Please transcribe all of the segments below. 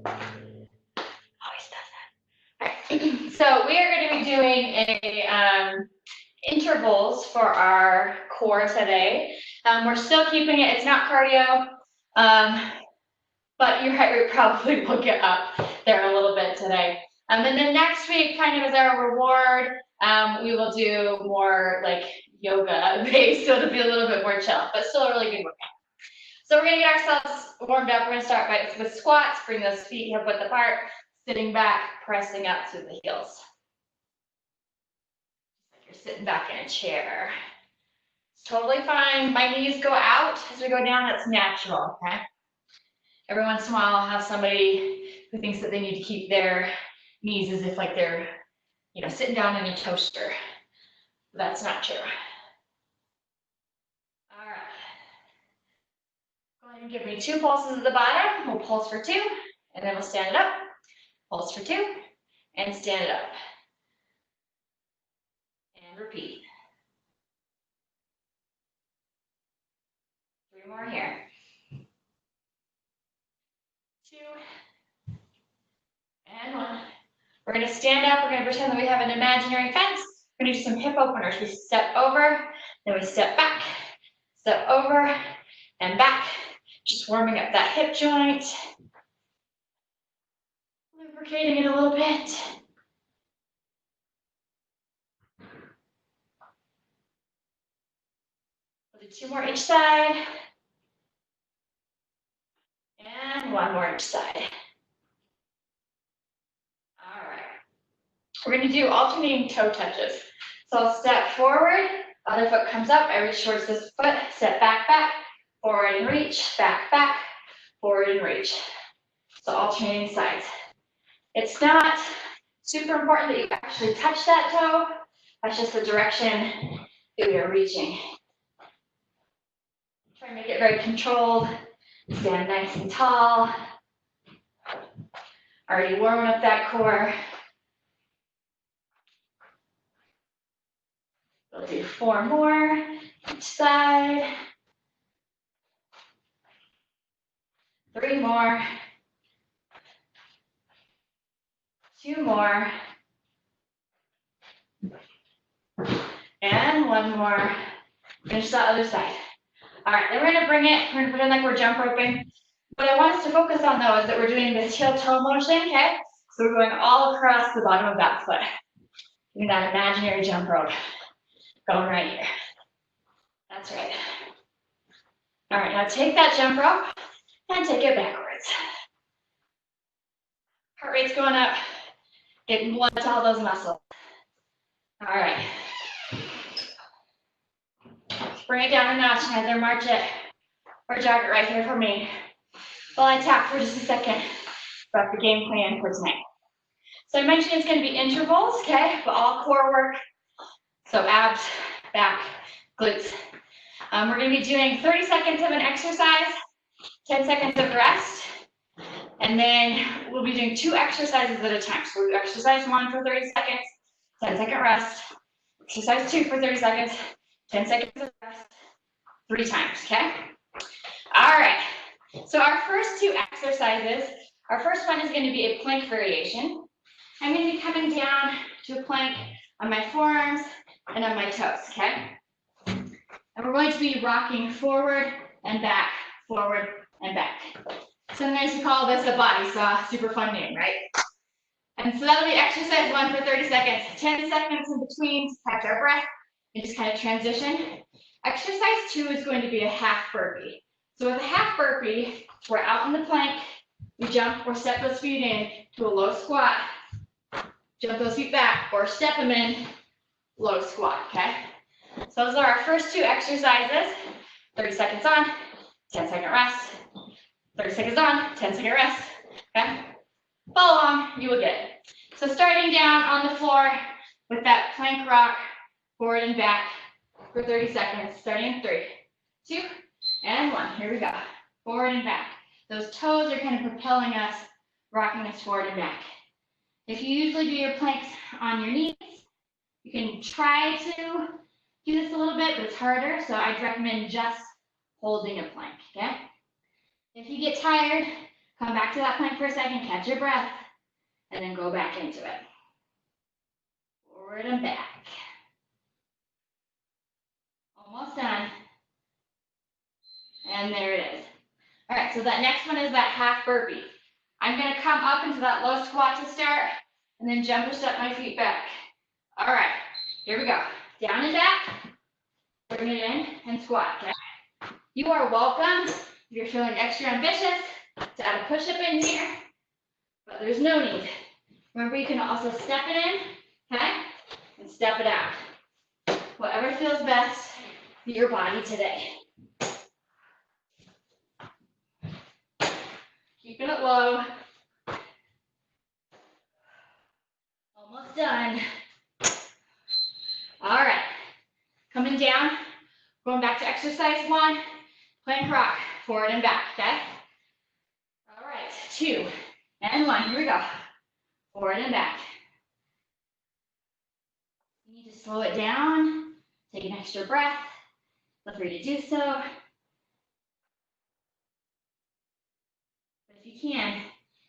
Always does that. All right. So we are going to be doing a intervals for our core today. We're still keeping it. It's not cardio, but your heart rate probably will get up there a little bit today. And then next week, kind of as our reward, we will do more like yoga based, so it'll be a little bit more chill, but still a really good workout. So we're gonna get ourselves warmed up. We're gonna start with squats, bring those feet hip width apart, sitting back, pressing up through the heels. Like you're sitting back in a chair. It's totally fine. My knees go out as we go down, that's natural, okay? Every once in a while I'll have somebody who thinks that they need to keep their knees as if like they're, you know, sitting down in a toaster. That's not true. All right. Go ahead and give me 2 pulses at the bottom. We'll pulse for 2, and then we'll stand it up. Pulse for 2, and stand it up. And repeat. 3 more here. 2, and 1. We're going to stand up. We're going to pretend that we have an imaginary fence. We're going to do some hip openers. We step over, then we step back, step over, and back. Just warming up that hip joint. Lubricating it a little bit. We'll do 2 more each side. And 1 more each side. All right. We're going to do alternating toe touches. So I'll step forward, other foot comes up, I reach towards this foot, step back, back, forward and reach, back, back, forward and reach. So alternating sides. It's not super important that you actually touch that toe. That's just the direction that we are reaching. Try and make it very controlled. Stand nice and tall. Already warming up that core. We'll do 4 more each side. 3 more. 2 more. And 1 more. Finish the other side. All right, then we're gonna bring it, we're gonna pretend like we're jump roping. What I want us to focus on though is that we're doing this heel toe motion, okay? So we're going all across the bottom of that foot. Doing that imaginary jump rope. Going right here. That's right. All right, now take that jump rope and take it backwards. Heart rate's going up, getting blood to all those muscles. All right. Bring it down a notch, either march it or jog it right here for me. While I tap for just a second about the game plan for tonight. So I mentioned it's going to be intervals, okay, but all core work. So abs, back, glutes. We're going to be doing 30 seconds of an exercise, 10 seconds of rest, and then we'll be doing 2 exercises at a time. So we'll do exercise 1 for 30 seconds, 10-second rest, exercise 2 for 30 seconds, 10 seconds of rest, 3 times, okay? All right, so our first 2 exercises, our first one is going to be a plank variation. I'm going to be coming down to a plank on my forearms and on my toes, okay? And we're going to be rocking forward and back, forward and back. Sometimes we call this a body saw, super fun name, right? And so that'll be exercise 1 for 30 seconds, 10 seconds in between to catch our breath and just kind of transition. Exercise 2 is going to be a half burpee. So with a half burpee, we're out in the plank, we jump or step those feet in to a low squat, jump those feet back or step them in, low squat, okay? So those are our first 2 exercises, 30 seconds on, 10-second rest, 30 seconds on, 10-second rest, okay? Follow along, you will get it. So starting down on the floor with that plank rock, forward and back for 30 seconds, starting in 3, 2, and 1. Here we go. Forward and back. Those toes are kind of propelling us, rocking us forward and back. If you usually do your planks on your knees, you can try to do this a little bit, but it's harder, so I'd recommend just holding a plank, okay? If you get tired, Come back to that plank for a second, catch your breath, and then go back into it. Forward and back. Almost done. And there it is. All right, so that next one is that half burpee. I'm gonna come up into that low squat to start, and then jump or step my feet back. All right, here we go. Down and back, bring it in, and squat, okay? You are welcome, if you're feeling extra ambitious, to add a push-up in here, but there's no need. Remember, you can also step it in, okay? And step it out. Whatever feels best for your body today. Keeping it low. Almost done. All right. Coming down, going back to exercise 1, plank rock, forward and back, okay? All right, 2 and 1, here we go. Forward and back. You need to slow it down, take an extra breath. Feel free to do so. But if you can,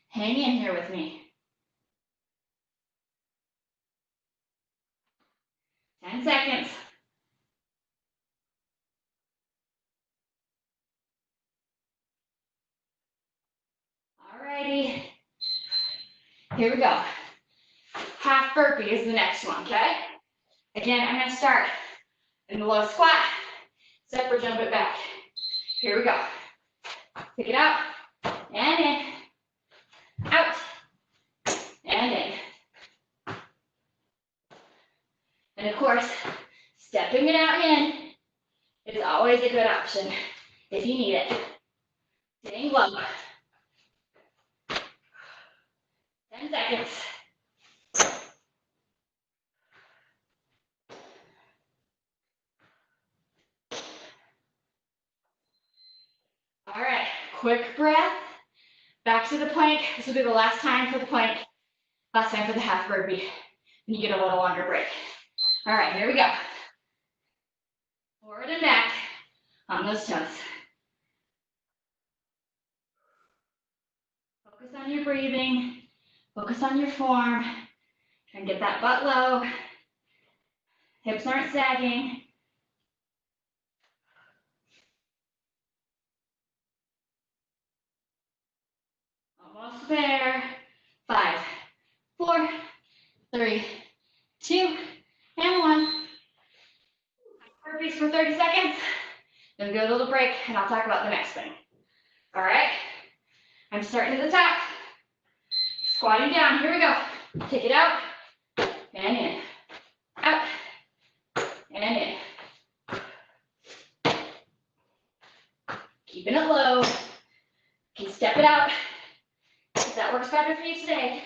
hang in here with me. 10 seconds. Alrighty. Here we go. Half burpee is the next one, okay? Again, I'm gonna start in the low squat, step or jump it back. Here we go. Take it out, and in, out, and in. And of course, stepping it out in is always a good option if you need it. Staying low. 10 seconds. All right, quick breath. Back to the plank. This will be the last time for the plank. Last time for the half burpee. And you get a little longer break. All right, here we go. Forward and back on those toes. Focus on your breathing. Focus on your form. Try and get that butt low. Hips aren't sagging. Almost there. 5, 4, 3, 2, and 1. Burpees for 30 seconds. Then go to a little break, and I'll talk about the next thing. All right? I'm starting at the top. Squatting down. Here we go. Take it out and in. Out and in. Keeping it low. You can step it out if that works better for you today.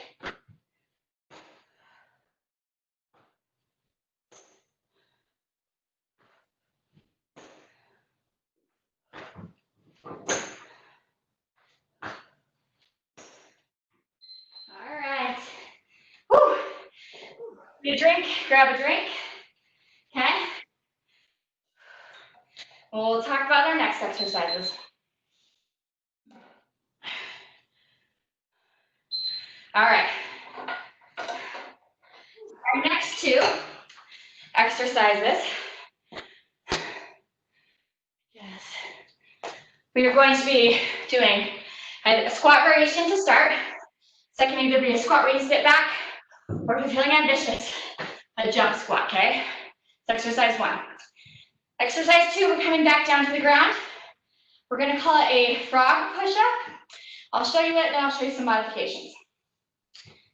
All right. Whew. Get a drink, grab a drink. Okay? We'll talk about our next exercises. All right. Our next 2 exercises. Yes. We are going to be doing a squat variation to start. Second, either be a squat where you sit back, or if you're feeling ambitious, a jump squat, okay? So exercise 1. Exercise 2, we're coming back down to the ground. We're gonna call it a frog push-up. I'll show you it, and then I'll show you some modifications.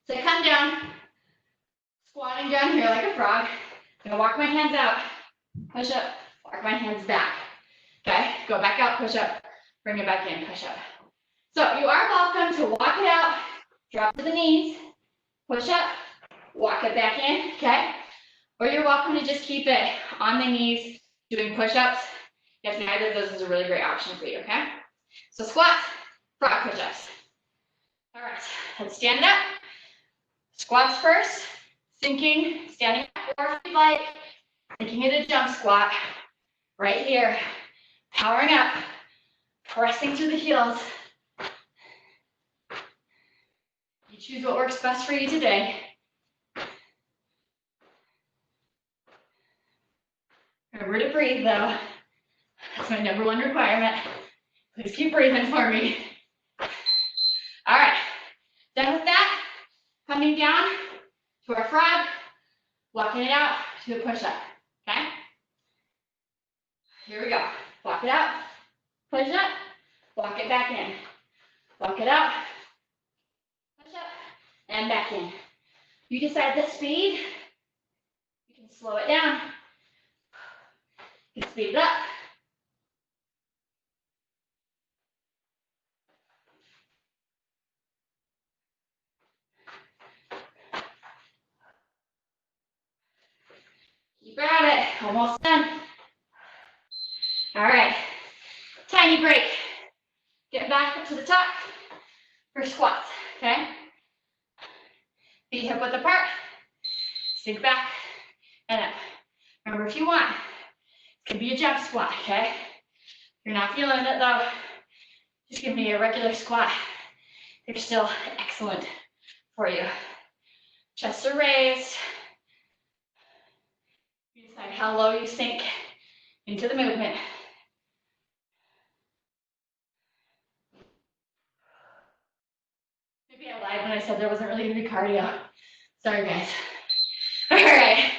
So I come down, squatting down here like a frog. I'm gonna walk my hands out, push up, walk my hands back. Okay, go back out, push up, bring it back in, push up. So you are welcome to walk it out, drop to the knees, push up, walk it back in, okay? Or you're welcome to just keep it on the knees, doing push-ups. If neither of those is a really great option for you, okay? So squats, frog push-ups. All right, let's stand up. Squats first, sinking, standing up, or if you'd like, making it a jump squat. Right here, powering up, pressing through the heels. You choose what works best for you today. Remember to breathe though. That's my #1 requirement. Please keep breathing for me. All right, done with that. Coming down to our frog, walking it out to a push-up, okay? Here we go. Walk it out, push up, walk it back in. Walk it out, push up, and back in. You decide the speed. You can slow it down. You can speed it up. Keep at it. Almost done. All right. Tiny break. Get back up to the top for squats, okay? Feet hip width apart. Sink back and up. Remember, if you want, it could be a jump squat, okay? If you're not feeling it though, just give me a regular squat. They're still excellent for you. Chests are raised. You decide how low you sink into the movement. Maybe I lied when I said there wasn't really gonna be cardio. Sorry, guys. All right,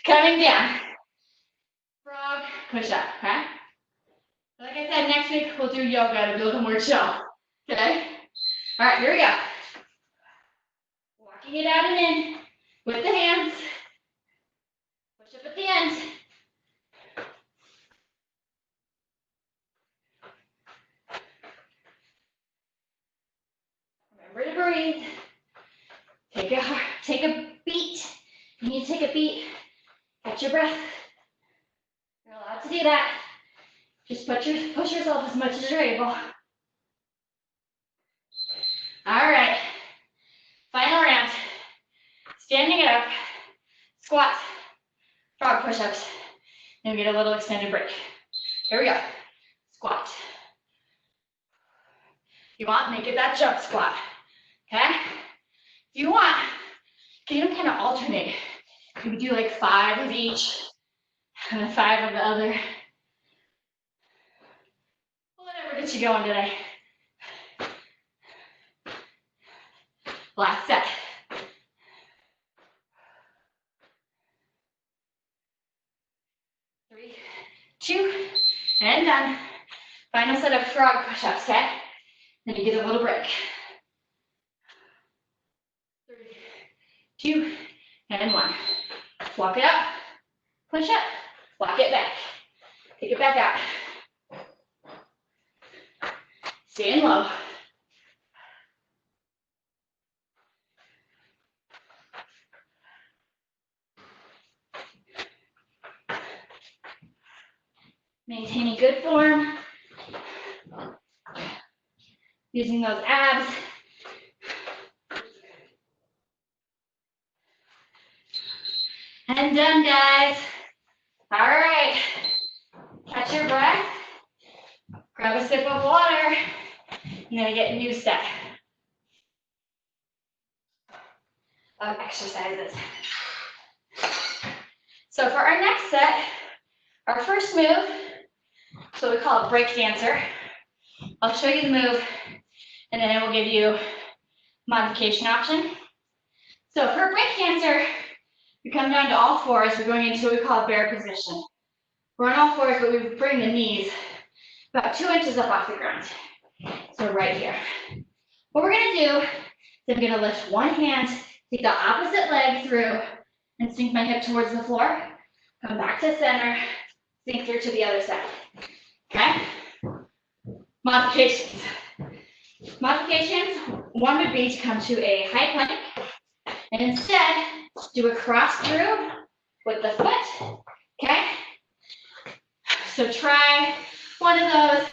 coming down. Frog push up, okay? Like I said, next week we'll do yoga to be a little more chill, okay? All right, here we go. Walking it out and in with the hands. Push up at the end. Remember to breathe. Take a beat. You need to take a beat. Catch your breath. You're allowed to do that. Just push yourself as much as you're able. All right. Final round. Standing it up. Squats. Frog push-ups. Then we get a little extended break. Here we go. Squat. If you want, make it that jump squat. Okay? If you want, you can kind of alternate. You can do like 5 of each, and then 5 of the other. Whatever gets you going today. Last set. 3, 2, and done. Final set of frog push-ups, okay? Then you get a little break. 3, 2, and 1. Walk it up, push up, walk it back. Take it back out. Staying low. Maintaining good form. Using those abs. And done, guys. All right. Catch your breath. Grab a sip of water. You're gonna get a new set of exercises. So for our next set, our first move, so we call it break dancer. I'll show you the move, and then I will give you modification option. So for a break dancer, we come down to all fours. We're going into what we call a bear position. We're on all fours, but we bring the knees about 2 inches up off the ground. So right here. What we're gonna do is I'm gonna lift one hand, take the opposite leg through, and sink my hip towards the floor. Come back to center, sink through to the other side. Okay? Modifications. Modifications, one would be to come to a high plank and instead do a cross through with the foot. Okay? So try one of those,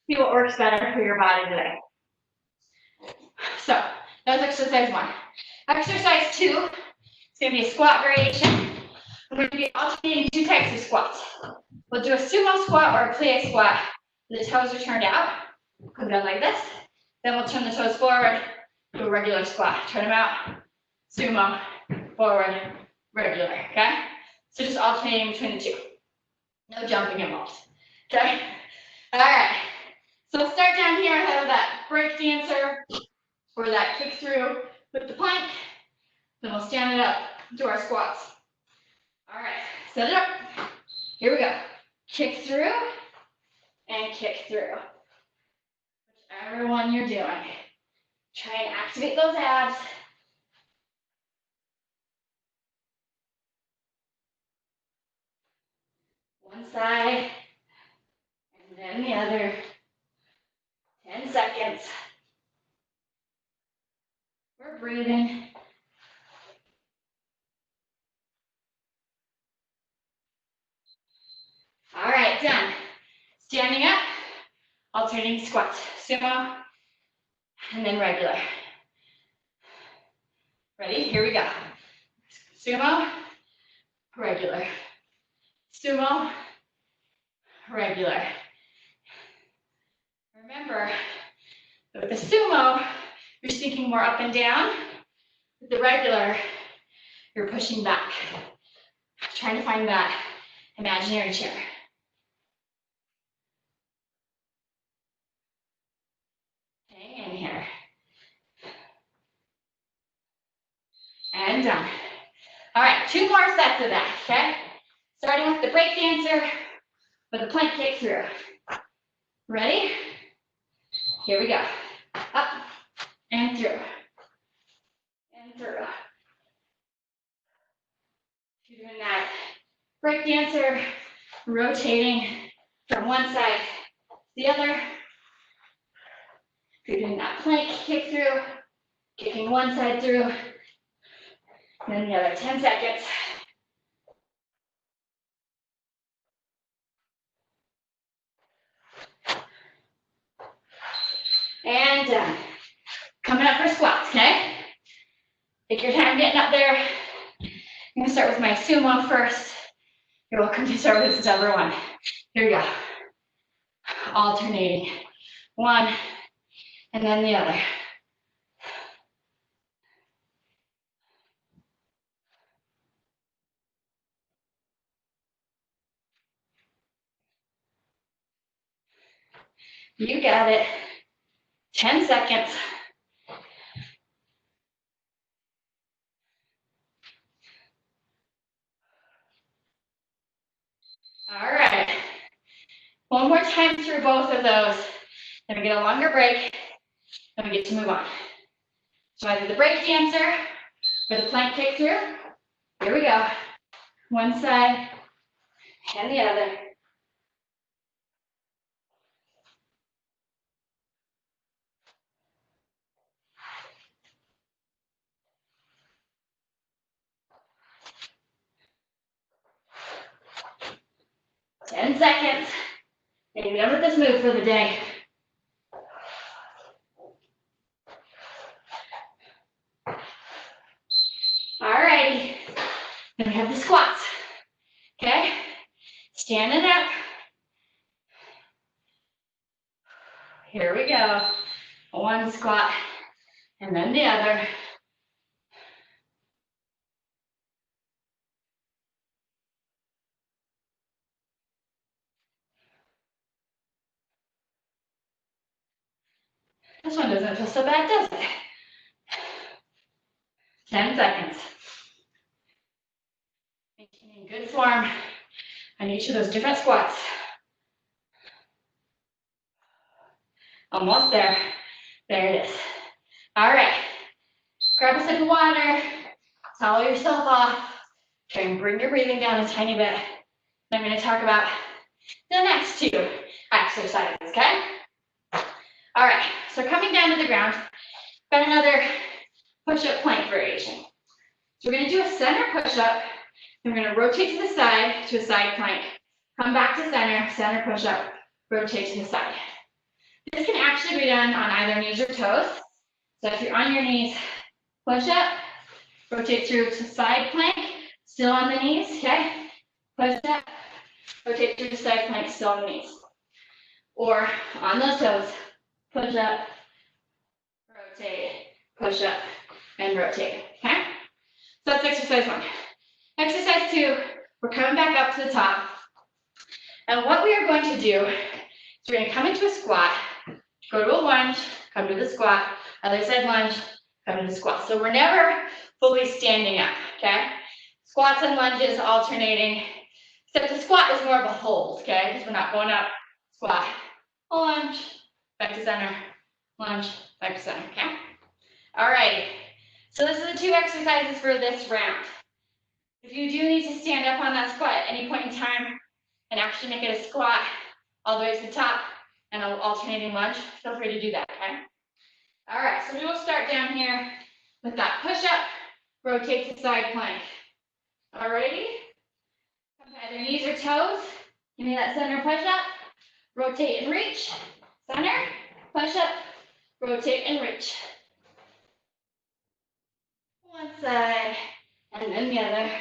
see what works better for your body today. So that was exercise 1. Exercise 2 is going to be a squat variation. We're going to be alternating 2 types of squats. We'll do a sumo squat or a plie squat. The toes are turned out. Come down like this. Then we'll turn the toes forward do a regular squat. Turn them out, sumo, forward, regular, okay? So just alternating between the two. No jumping involved, okay? All right, so we'll start down here ahead of that break dancer or that kick through with the plank. Then we'll stand it up, do our squats. All right, set it up. Here we go. Kick through and kick through. Whichever one you're doing. Try and activate those abs. One side, and then the other. 10 seconds. We're breathing. All right, done. Standing up, alternating squats. Sumo, and then regular. Ready? Here we go. Sumo, regular. Sumo, regular. Remember, with the sumo, you're sinking more up and down. With the regular, you're pushing back. Trying to find that imaginary chair. Hang in here. And done. All right, 2 more sets of that, okay? Starting with the break dancer with the plank kick through. Ready? Here we go. Up and through. And through. If you're doing that break dancer, rotating from one side to the other. If you're doing that plank kick through, kicking one side through, then the other. 10 seconds. And done. Coming up for squats, okay? Take your time getting up there. I'm gonna start with my sumo first. You're welcome to start with this other one. Here we go. Alternating. One, and then the other. You got it. 10 seconds. All right. One more time through both of those. Then we get a longer break, then we get to move on. So either the break dancer or the plank kick through. Here we go. One side and the other. Ten seconds. And you're done with this move for the day. Alrighty. Then we have the squats. Okay? Standing up. Here we go. One squat and then the other. This one doesn't feel so bad, does it? 10 seconds. Maintaining good form on each of those different squats. Almost there. There it is. All right. Grab a sip of water. Towel yourself off. Try and bring your breathing down a tiny bit. I'm going to talk about the next 2 exercises, okay? All right, so coming down to the ground, got another push-up plank variation. So we're going to do a center push-up, and we're going to rotate to the side to a side plank, come back to center, center push-up, rotate to the side. This can actually be done on either knees or toes. So if you're on your knees, push up, rotate through to side plank, still on the knees, okay? Push up, rotate through to side plank, still on the knees. Or on those toes, push up, rotate, push push up, and rotate, okay? So that's exercise 1. Exercise 2, we're coming back up to the top. And what we are going to do is we're going to come into a squat, go to a lunge, come to the squat, other side lunge, come to the squat. So we're never fully standing up, okay? Squats and lunges alternating, except the squat is more of a hold, okay? Because we're not going up, squat, lunge, back to center, lunge, back to center, okay? All right, so this is the 2 exercises for this round. If you do need to stand up on that squat at any point in time and actually make it a squat all the way to the top and an alternating lunge, feel free to do that, okay? All right, so we will start down here with that push-up, rotate to side plank. All righty? Come to either knees or toes. Give me that center push-up, rotate and reach. Center, push-up, rotate and reach. One side, and then the other.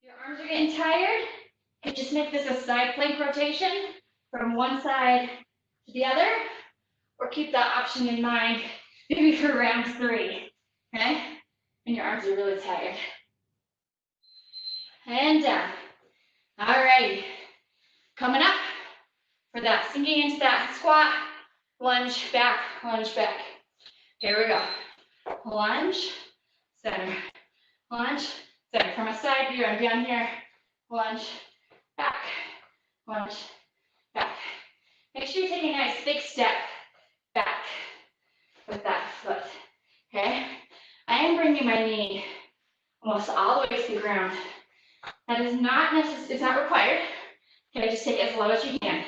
Your arms are getting tired. You can just make this a side plank rotation from one side to the other, or keep that option in mind maybe for round 3, okay? And your arms are really tired. And down. All right. Coming up for that, sinking into that squat, lunge back, lunge back. Here we go. Lunge, center, lunge, center. From a side view, I'm down here. Lunge, back, lunge, back. Make sure you take a nice big step back with that foot, okay? I am bringing my knee almost all the way to the ground. That is not necessary, it's not required. Okay, just take it as low as you can.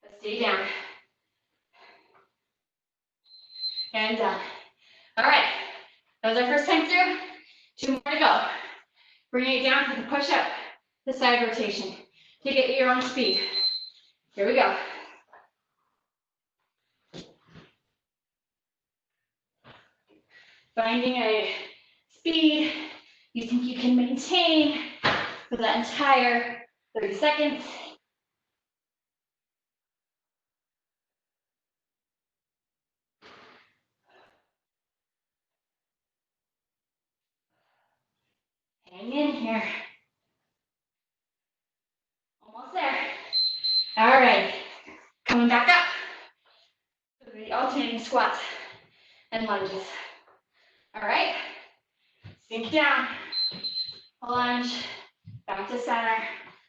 But stay down. And down. All right, that was our first time through. 2 more to go. Bring it down for the push-up, the side rotation. Take it at your own speed. Here we go. Finding a speed you think you can maintain for that entire 30 seconds. Hang in here. Almost there. All right. Coming back up. The alternating squats and lunges. All right. Sink down. Lunge. Back to center.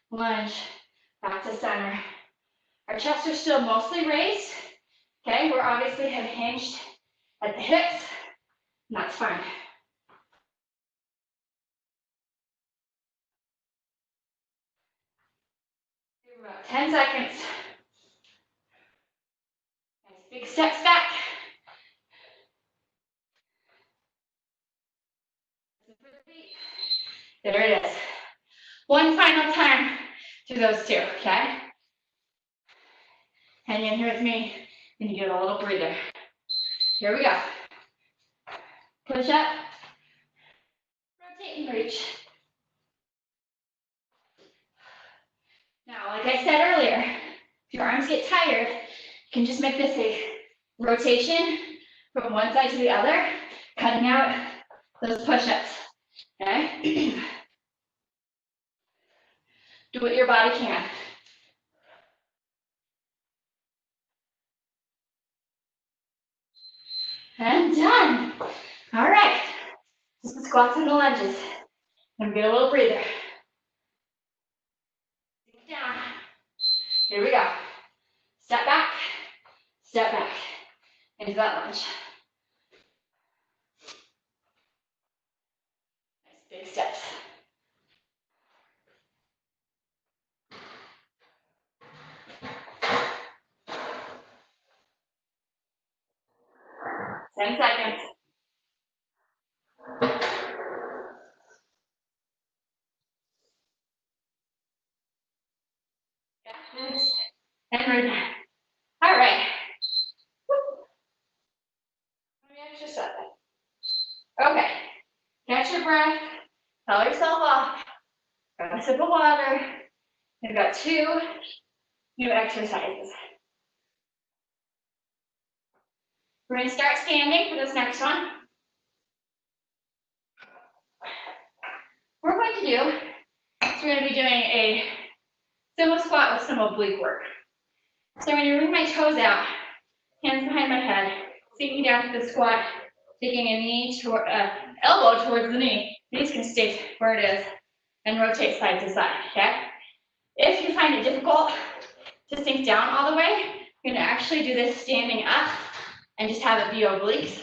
Lunge. Back to center. Our chests are still mostly raised. Okay, we're obviously have hinged at the hips, and that's fine. About 10 seconds. Nice big steps back. There it is. One final time to those 2, okay? Hang in here with me, and you get a little breather. Here we go. Push up, rotate and reach. Now, like I said earlier, if your arms get tired, you can just make this a rotation from one side to the other, cutting out those push-ups, okay? Do what your body can. And done. All right. Just the squats and the lunges. And get a little breather. Sink down. Here we go. Step back, into that lunge. Nice big steps. Ten seconds. And we're done. All right. Let me exercise. Okay. Catch your breath. Tell yourself off. Grab a sip of water. We've got 2 new exercises. We're going to start standing for this next one. What we're going to do is we're going to be doing a sumo squat with some oblique work. So I'm going to bring my toes out, hands behind my head, sinking down to the squat, taking a knee toward, elbow towards the knee. Knee's going to stay where it is and rotate side to side, okay? If you find it difficult to sink down all the way, you're going to actually do this standing up and just have it be obliques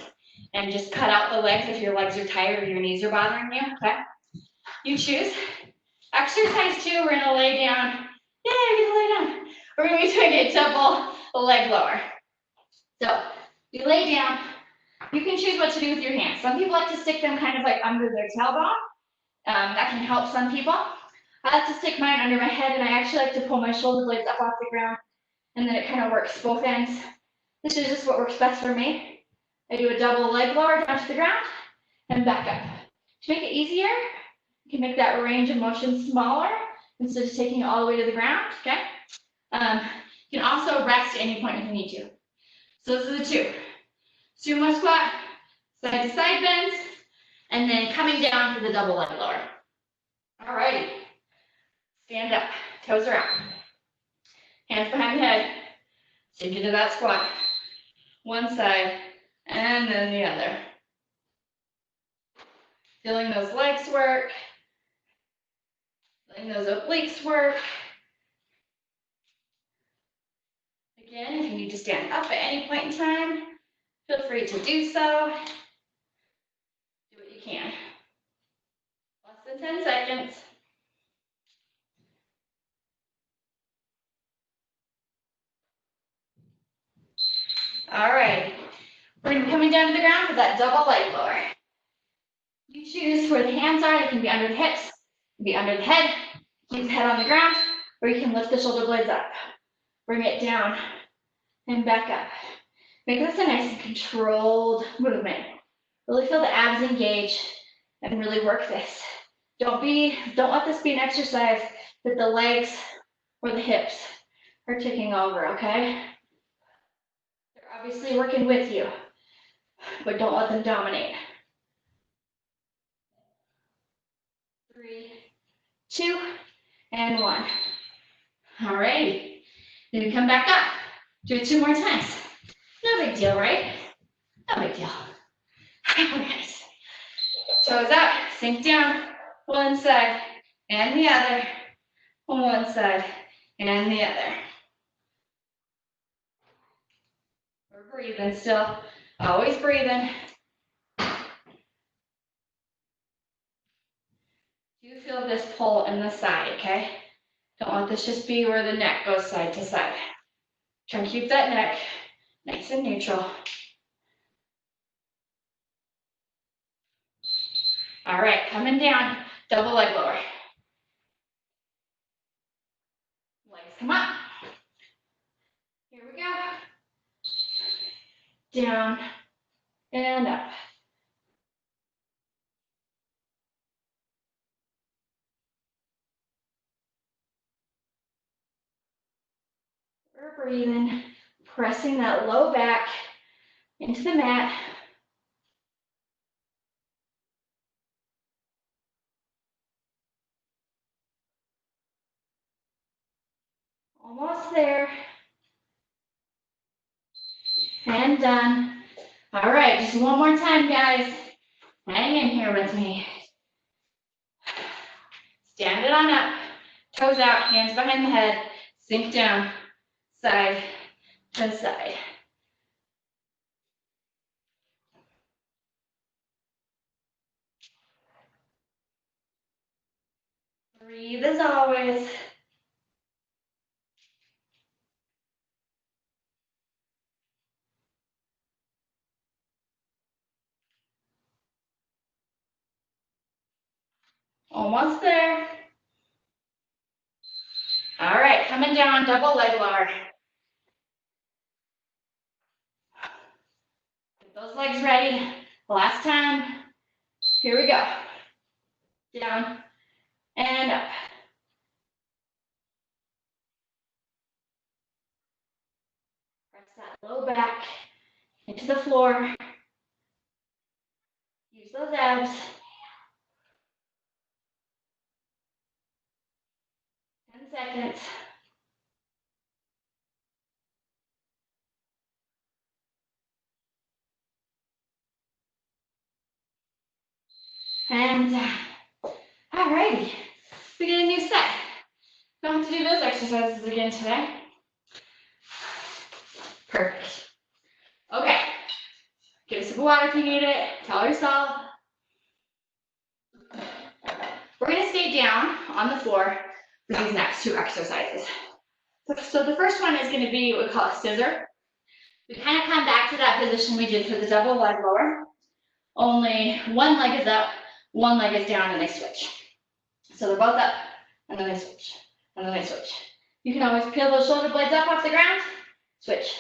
and just cut out the legs if your legs are tired or your knees are bothering you, okay? You choose. Exercise 2, we're going to lay down. Yay, we're going to lay down. We're going to be doing a double leg lower. So you lay down. You can choose what to do with your hands. Some people like to stick them kind of like under their tailbone. That can help some people. I like to stick mine under my head, and I actually like to pull my shoulder blades up off the ground, and then it kind of works both ends. This is just what works best for me. I do a double leg lower down to the ground and back up. To make it easier, you can make that range of motion smaller instead of taking it all the way to the ground, okay? You can also rest at any point if you need to. So those are the two. Sumo squat, side to side bends, and then coming down for the double leg lower. Alrighty. Stand up, toes are out. Hands behind the head. Sink into that squat. One side, and then the other. Feeling those legs work. Feeling those obliques work. Again, if you need to stand up at any point in time, feel free to do so. Do what you can. Less than 10 seconds. All right. We're going to be coming down to the ground for that double leg lower. You choose where the hands are. They can be under the hips, be under the head, keep the head on the ground, or you can lift the shoulder blades up. Bring it down and back up. Make this a nice and controlled movement. Really feel the abs engage and really work this. Don't let this be an exercise that the legs or the hips are taking over, okay? They're obviously working with you, but don't let them dominate. 3, 2, and 1. All right. Then we come back up. Do it 2 more times. No big deal, right? No big deal. Nice. Toes up, sink down, one side and the other, one side and the other. We're breathing still, always breathing. You feel this pull in the side, okay? Don't let this just be where the neck goes side to side. Try and keep that neck nice and neutral. All right, coming down, double leg lower. Legs come up. Here we go. Down and up. We're breathing, pressing that low back into the mat. Almost there. And done. All right, just one more time, guys. Hang in here with me. Stand it on up. Toes out, hands behind the head. Sink down, side to side. Breathe as always. Almost there. All right, coming down, double leg lower. Get those legs ready. Last time. Here we go. Down and up. Press that low back into the floor. Use those abs. 10 seconds. And alrighty, we get a new set. Don't have to do those exercises again today. Perfect. Okay, get a sip of water if you need it. Tell yourself. We're gonna stay down on the floor for these next two exercises. So the first one is gonna be what we call a scissor. We kind of come back to that position we did for the double leg rower. Only one leg is up, one leg is down, and they switch. So they're both up, and then they switch, and then they switch. You can always peel those shoulder blades up off the ground, switch,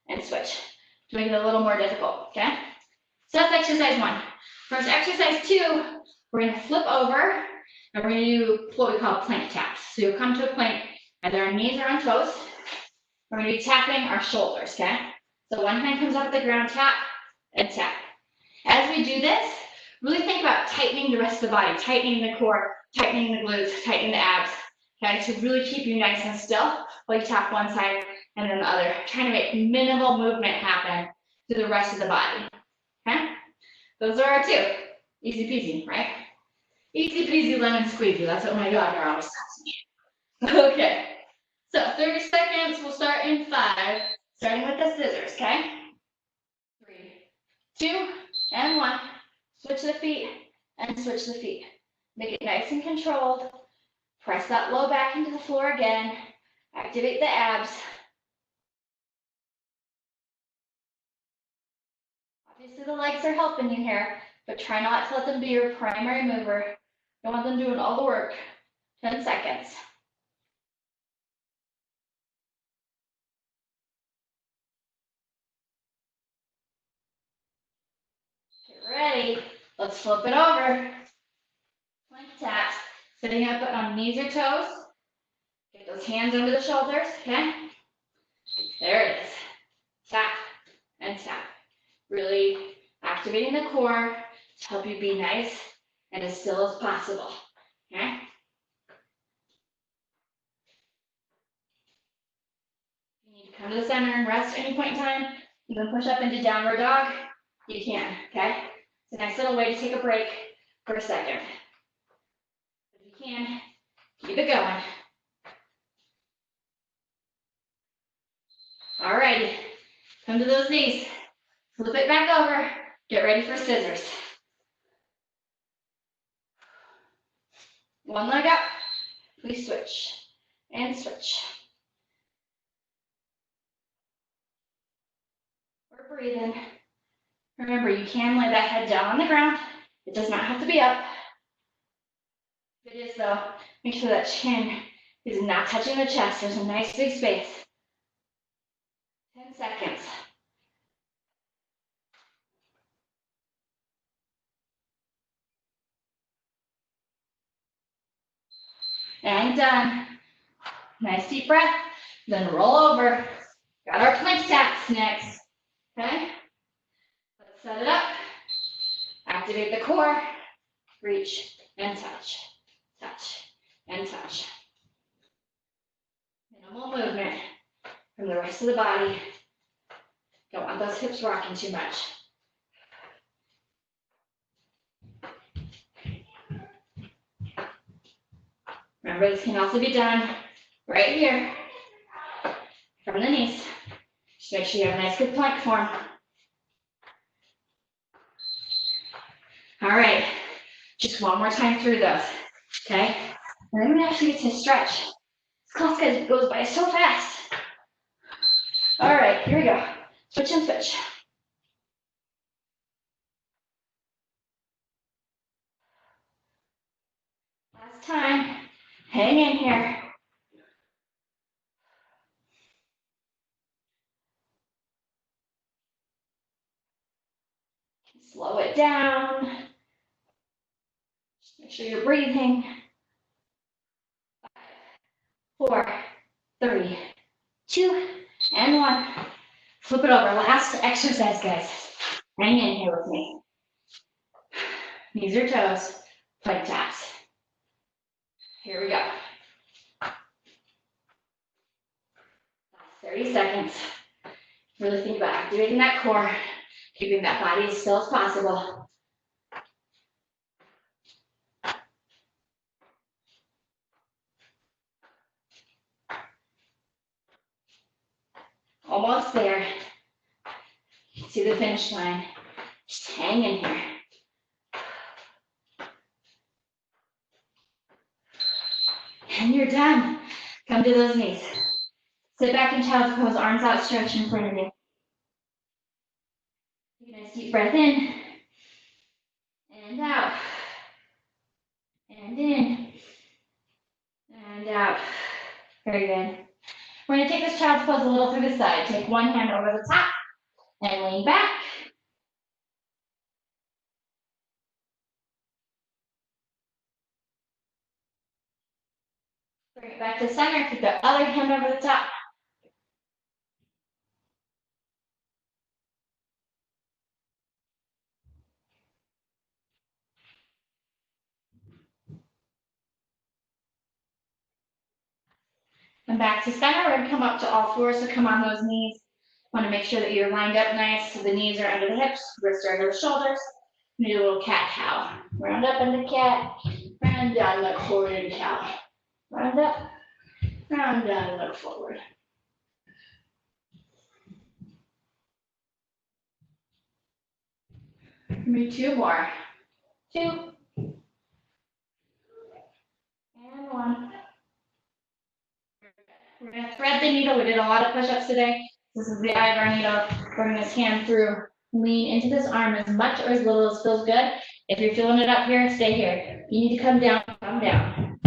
and switch to make it a little more difficult, okay? So that's exercise one. For exercise two, we're gonna flip over, and we're gonna do what we call plank taps. So you'll come to a plank, and our knees are on toes. We're gonna be tapping our shoulders, okay? So one hand comes up at the ground, tap, and tap. As we do this, really think about tightening the rest of the body, tightening the core, tightening the glutes, tightening the abs, okay, to really keep you nice and still while you tap one side and then the other, trying to make minimal movement happen to the rest of the body, okay? Those are our two. Easy peasy, right? Easy peasy lemon squeezy, that's what my daughter always tells me. Okay, so 30 seconds, we'll start in 5, starting with the scissors, okay? 3, 2, and 1. Switch the feet and switch the feet. Make it nice and controlled. Press that low back into the floor again. Activate the abs. Obviously the legs are helping you here, but try not to let them be your primary mover. You want them doing all the work. 10 seconds. Get ready. Let's flip it over. Plank taps. Sitting up on knees or toes. Get those hands under the shoulders, okay? There it is. Tap and tap. Really activating the core to help you be nice and as still as possible, okay? If you need to come to the center and rest at any point in time, you can push up into downward dog, you can, okay? It's a nice little way to take a break for a second. If you can, keep it going. Alrighty, come to those knees. Flip it back over. Get ready for scissors. One leg up. Please switch and switch. We're breathing. Remember, you can lay that head down on the ground. It does not have to be up. If it is though, make sure that chin is not touching the chest. There's a nice big space. 10 seconds. And done. Nice deep breath. Then roll over. Got our plank taps next. Okay? Let's set it up. Activate the core. Reach and touch. Touch and touch. Minimal movement from the rest of the body. Don't want those hips rocking too much. Remember, this can also be done right here from the knees. Just make sure you have a nice good plank form. All right, just one more time through those, okay? And then we're gonna actually get to stretch. This class goes by so fast. All right, here we go. Switch and switch. Last time, hang in here. Slow it down. Just make sure you're breathing. 5, 4, 3, 2, and 1. Flip it over. Last exercise, guys. Hang in here with me. Knees or toes, plank taps. Here we go. Last 30 seconds. Really think about activating that core, keeping that body as still as possible. Almost there. To the finish line. Just hang in here. And you're done. Come to those knees. Sit back in child's pose, arms outstretched in front of you. Take a nice deep breath in. And out. And in. And out. Very good. We're going to take this child's pose a little through the side. Take one hand over the top and lean back. Bring it back to center. Keep the other hand over the top. And back to center. We're going to come up to all fours, so come on those knees. Want to make sure that you're lined up nice, so the knees are under the hips, wrists are under the shoulders. Do a little cat-cow. Round up into cat, round down, look forward into cow. Round up, round down, look forward. Maybe two more. Two. And one. We're going to thread the needle. We did a lot of push-ups today. This is the eye of our needle. Bring this hand through. Lean into this arm as much or as little as feels good. If you're feeling it up here, stay here. You need to come down, come down.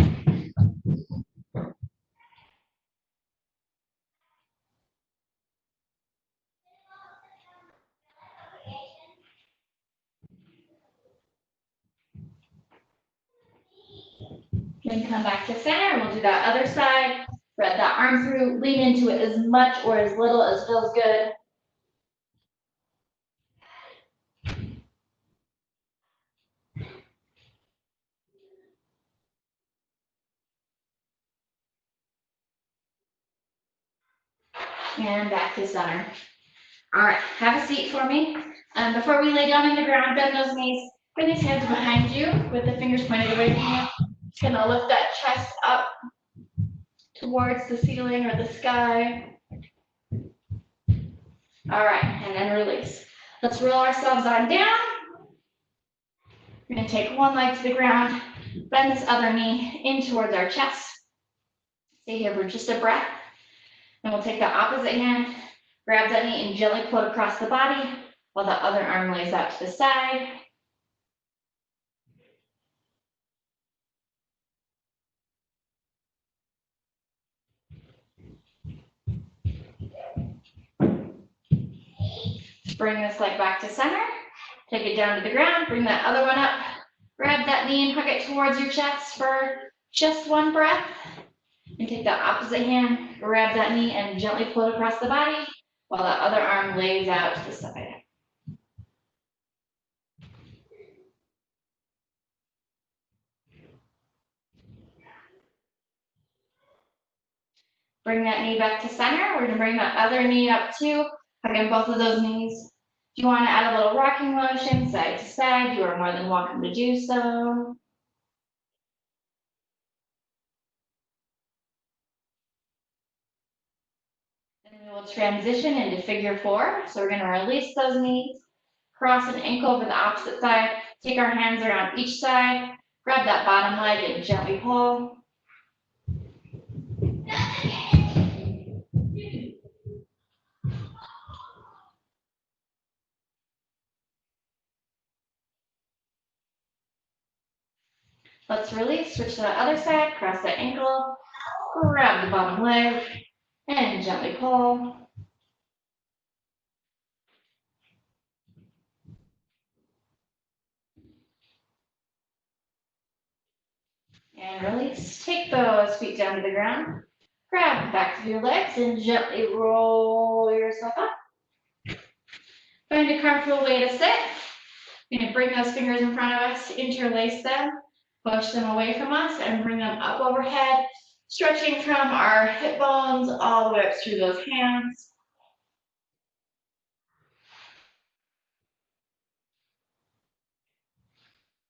Then come back to center. We'll do that other side. Thread that arm through. Lean into it as much or as little as feels good. And back to center. All right, have a seat for me. Before we lay down on the ground, bend those knees. Bring these hands behind you with the fingers pointed away from you. Just gonna lift that chest up towards the ceiling or the sky. All right, and then release. Let's roll ourselves on down. We're gonna take one leg to the ground, bend this other knee in towards our chest. Stay here for just a breath. And we'll take the opposite hand, grab that knee and gently pull it across the body while the other arm lays out to the side. Bring this leg back to center. Take it down to the ground. Bring that other one up. Grab that knee and hug it towards your chest for just one breath. And take the opposite hand, grab that knee and gently pull it across the body while the other arm lays out to the side. Bring that knee back to center. We're gonna bring that other knee up too, hugging both of those knees. If you wanna add a little rocking motion side to side, you are more than welcome to do so. Then we will transition into figure four. So we're gonna release those knees, cross an ankle over the opposite side, take our hands around each side, grab that bottom leg and gently pull. Let's release, switch to the other side, cross the ankle, grab the bottom leg, and gently pull. And release. Take those feet down to the ground. Grab the backs of your legs and gently roll yourself up. Find a comfortable way to sit. You're going to bring those fingers in front of us, interlace them, push them away from us, and bring them up overhead, stretching from our hip bones all the way up through those hands.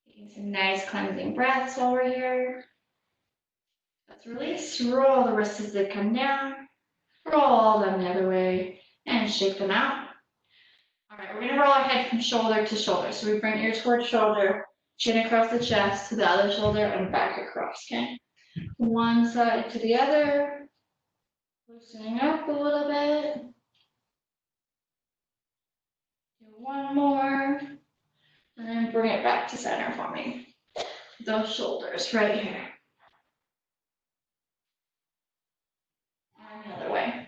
Taking some nice cleansing breaths while we're here. Let's release, roll the wrists as they come down, roll them the other way, and shake them out. All right, we're going to roll our head from shoulder to shoulder. So we bring ear towards shoulder, chin across the chest to the other shoulder, and back across, okay? One side to the other, loosening up a little bit. Do one more, and then bring it back to center for me. Those shoulders right here. And the other way.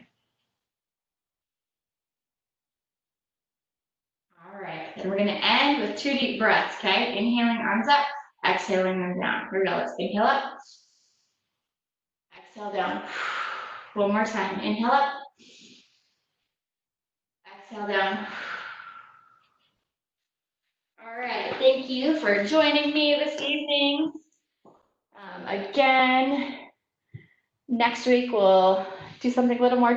All right, and we're going to end with 2 deep breaths, okay? Inhaling, arms up, exhaling them down. Here we go, let's inhale up. Exhale down. One more time, inhale up. Exhale down. All right, thank you for joining me this evening. Again, next week we'll do something a little more